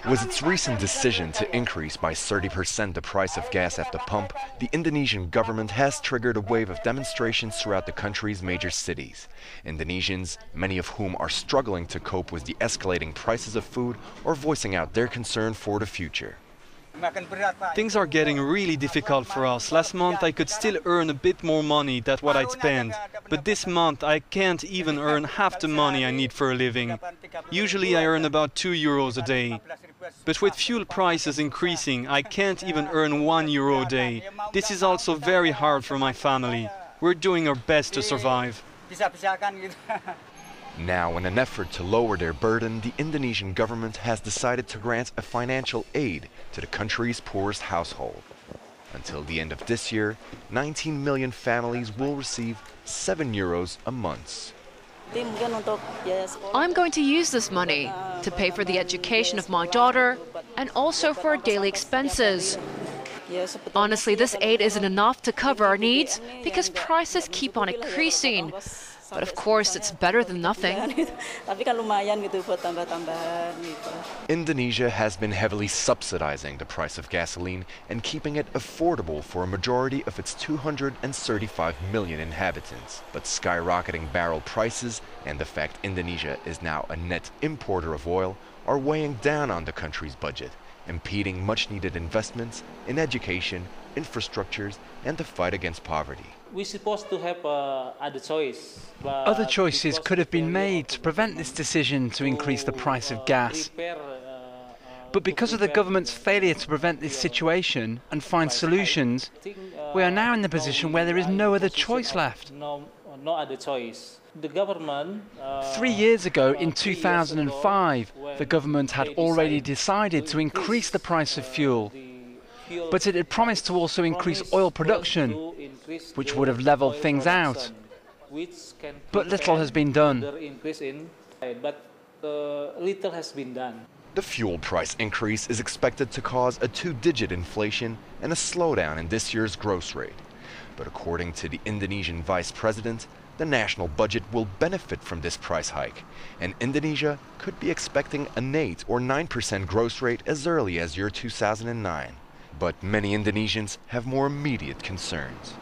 With its recent decision to increase by 30% the price of gas at the pump, the Indonesian government has triggered a wave of demonstrations throughout the country's major cities. Indonesians, many of whom are struggling to cope with the escalating prices of food, are voicing out their concern for the future. Things are getting really difficult for us. Last month I could still earn a bit more money than what I'd spend. But this month I can't even earn half the money I need for a living. Usually I earn about €2 a day. But with fuel prices increasing, I can't even earn €1 a day. This is also very hard for my family. We're doing our best to survive. Now, in an effort to lower their burden, the Indonesian government has decided to grant a financial aid to the country's poorest household. Until the end of this year, 19 million families will receive €7 a month. I'm going to use this money to pay for the education of my daughter and also for our daily expenses. Honestly, this aid isn't enough to cover our needs because prices keep on increasing. But of course, it's better than nothing. Indonesia has been heavily subsidizing the price of gasoline and keeping it affordable for a majority of its 235 million inhabitants. But skyrocketing barrel prices and the fact Indonesia is now a net importer of oil are weighing down on the country's budget, impeding much-needed investments in education, infrastructures, and the fight against poverty. We're supposed to have other choice. Other choices could have been made to prevent this decision to increase the price of gas. But because of the government's failure to prevent this situation and find solutions, we are now in the position where there is no other choice left. No other choice. The government... 3 years ago, in 2005, the government had already decided to increase the price of fuel. But it had promised to also increase oil production, which would have leveled things out. But little has been done. The fuel price increase is expected to cause a 2-digit inflation and a slowdown in this year's growth rate. But according to the Indonesian vice president, the national budget will benefit from this price hike, and Indonesia could be expecting an 8 or 9% growth rate as early as year 2009. But many Indonesians have more immediate concerns.